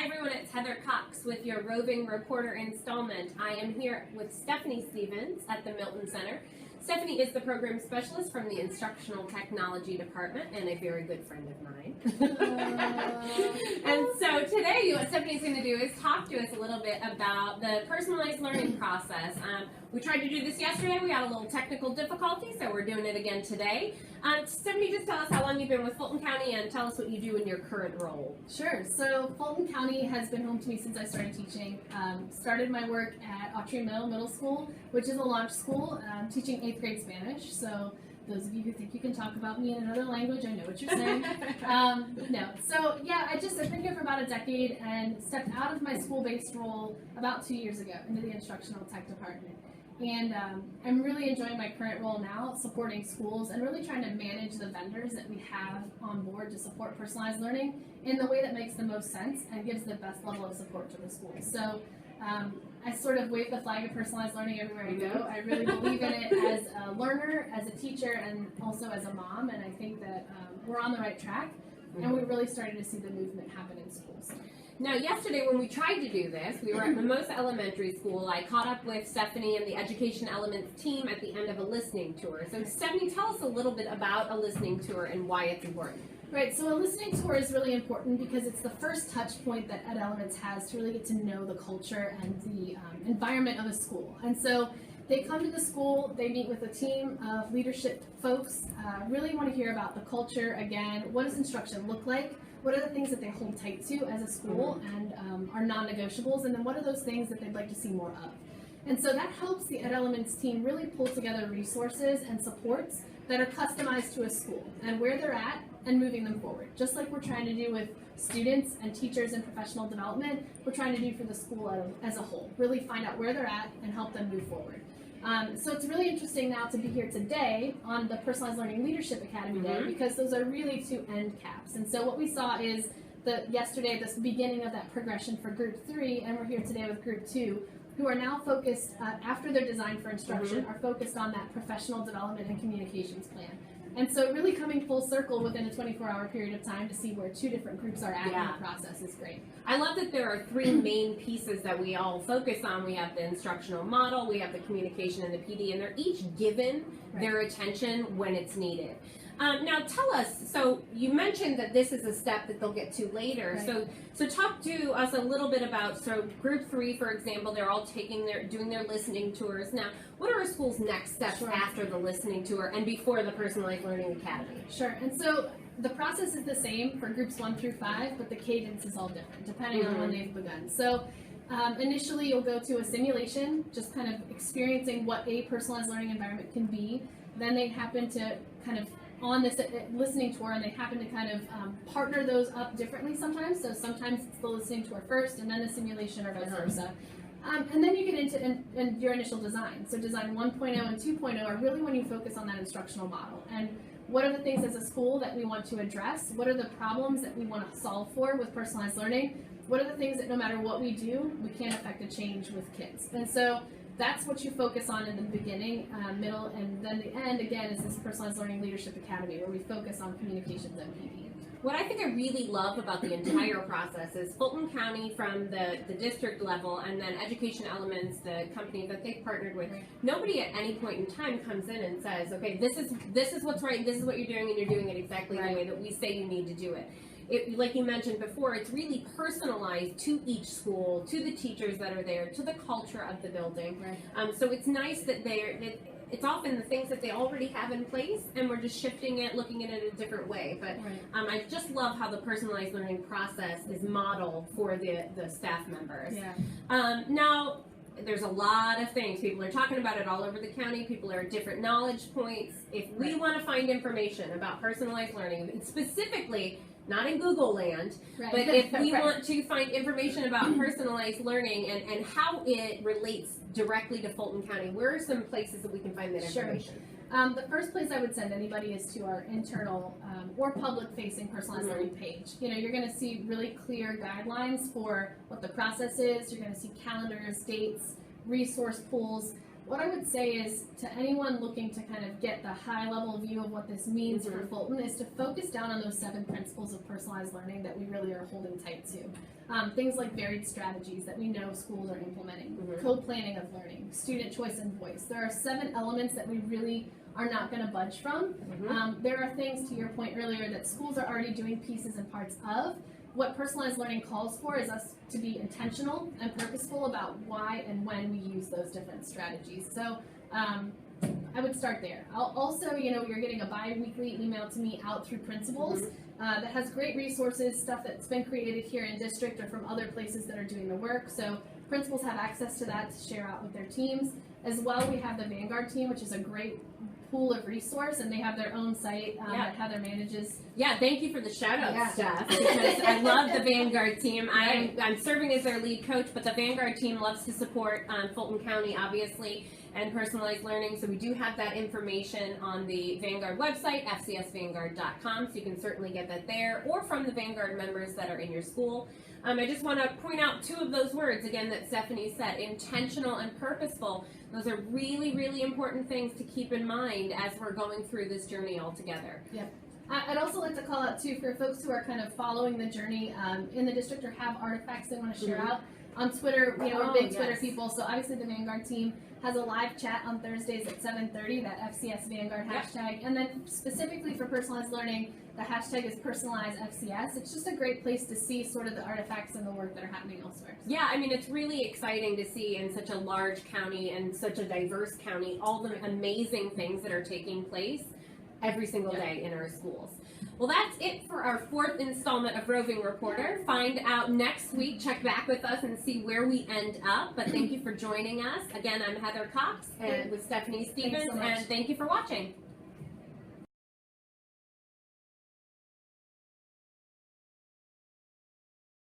Hi everyone, it's Heather Cox with your Roving Reporter installment. I am here with Stephanee Stevens at the Milton Center. Stephanee is the program specialist from the Instructional Technology Department and a very good friend of mine. And so today what Stephanee's going to do is talk to us a little bit about the personalized learning process. We tried to do this yesterday. We had a little technical difficulty, so we're doing it again today. Stephanee, just tell us how long you've been with Fulton County and tell us what you do in your current role. Sure. So Fulton County has been home to me since I started teaching. Started my work at Autry Middle School, which is a launch school, teaching 8th grade Spanish. So those of you who think you can talk about me in another language, I know what you're saying. No. So yeah, I've been here for about a decade and stepped out of my school-based role about 2 years ago into the Instructional Tech Department. And I'm really enjoying my current role now, supporting schools and really trying to manage the vendors that we have on board to support personalized learning in the way that makes the most sense and gives the best level of support to the schools. So I sort of wave the flag of personalized learning everywhere I go. I really believe in it as a learner, as a teacher, and also as a mom, and I think that we're on the right track, and we're really starting to see the movement happen in schools. Now, yesterday when we tried to do this, we were at Mimosa Elementary School. I caught up with Stephanee and the Education Elements team at the end of a listening tour. So Stephanee, tell us a little bit about a listening tour and why it's important. Right, so a listening tour is really important because it's the first touch point that Ed Elements has to really get to know the culture and the environment of a school. And so they come to the school, they meet with a team of leadership folks, really want to hear about the culture again. What does instruction look like? What are the things that they hold tight to as a school and are non-negotiables? And then what are those things that they'd like to see more of? And so that helps the Ed Elements team really pull together resources and supports that are customized to a school and where they're at and moving them forward. Just like we're trying to do with students and teachers and professional development, we're trying to do for the school as a whole. Really find out where they're at and help them move forward. So it's really interesting now to be here today on the Personalized Learning Leadership Academy Day because those are really two end caps. And so what we saw is yesterday, this beginning of that progression for Group 3, and we're here today with Group 2, who are now focused, after their design for instruction, are focused on that professional development and communications plan. And so really coming full circle within a 24-hour period of time to see where two different groups are at in the process is great. I love that there are three main pieces that we all focus on. We have the instructional model, we have the communication, and the PD, and they're each given their attention when it's needed. Now tell us, so you mentioned that this is a step that they'll get to later. So talk to us a little bit about, so Group 3, for example, they're all doing their listening tours. Now, what are our school's next steps after the listening tour and before the Personalized Learning Academy? Sure, and so the process is the same for Groups 1 through 5, but the cadence is all different depending on when they've begun. So initially you'll go to a simulation, just kind of experiencing what a personalized learning environment can be. Then they happen to kind of on this listening tour, and they happen to kind of partner those up differently sometimes. So sometimes it's the listening tour first and then the simulation or vice versa. And then you get into your initial design. So design 1.0 and 2.0 are really when you focus on that instructional model. And what are the things as a school that we want to address? What are the problems that we want to solve for with personalized learning? What are the things that no matter what we do, we can't affect a change with kids? And so that's what you focus on in the beginning, middle, and then the end, again, is this Personalized Learning Leadership Academy, where we focus on communications and PD. What I think I really love about the entire process is Fulton County from the district level and then Education Elements, the company that they've partnered with, nobody at any point in time comes in and says, okay, this is what's right, this is what you're doing, and you're doing it exactly the way that we say you need to do it. Like you mentioned before, it's really personalized to each school, to the teachers that are there, to the culture of the building. So it's nice that it's often the things that they already have in place, and we're just shifting it, looking at it a different way. But I just love how the personalized learning process is modeled for the staff members. Now, there's a lot of things. People are talking about it all over the county. People are at different knowledge points. If we want to find information about personalized learning, specifically, not in Google land, but if we want to find information about personalized learning and how it relates directly to Fulton County, where are some places that we can find that information? The first place I would send anybody is to our internal or public-facing personalized learning page. You're going to see really clear guidelines for what the process is. You're going to see calendars, dates, resource pools. what I would say is to anyone looking to kind of get the high level view of what this means for Fulton is to focus down on those 7 principles of personalized learning that we really are holding tight to. Things like varied strategies that we know schools are implementing, co-planning of learning, student choice and voice. There are 7 elements that we really are not going to budge from. There are things, to your point earlier, that schools are already doing pieces and parts of. What personalized learning calls for is us to be intentional and purposeful about why and when we use those different strategies. So I would start there. Also, you're getting a bi-weekly email to me out through principals that has great resources, stuff that's been created here in district or from other places that are doing the work. So principals have access to that to share out with their teams. As well, we have the Vanguard team, which is a great pool of resource, and they have their own site that Heather manages. Yeah, thank you for the shout out, Steph, because I love the Vanguard team. I'm serving as their lead coach, but the Vanguard team loves to support Fulton County, obviously, and personalized learning. So we do have that information on the Vanguard website, fcsvanguard.com, so you can certainly get that there, or from the Vanguard members that are in your school. I just want to point out 2 of those words, again, that Stephanee said, intentional and purposeful. Those are really, really important things to keep in mind as we're going through this journey all together. Yep. I'd also like to call out, too, for folks who are kind of following the journey in the district or have artifacts they want to share out. On Twitter, we're big Twitter people, so obviously the Vanguard team has a live chat on Thursdays at 7:30, that FCS Vanguard hashtag. And then specifically for personalized learning, the hashtag is personalizedFCS. It's just a great place to see sort of the artifacts and the work that are happening elsewhere. Yeah, I mean, it's really exciting to see in such a large county and such a diverse county all the amazing things that are taking place every single day in our schools. Well, that's it for our 4th installment of Roving Reporter. Find out next week. Check back with us and see where we end up. But thank you for joining us. Again, I'm Heather Cox and with Stephanee Stevens, and thank you for watching.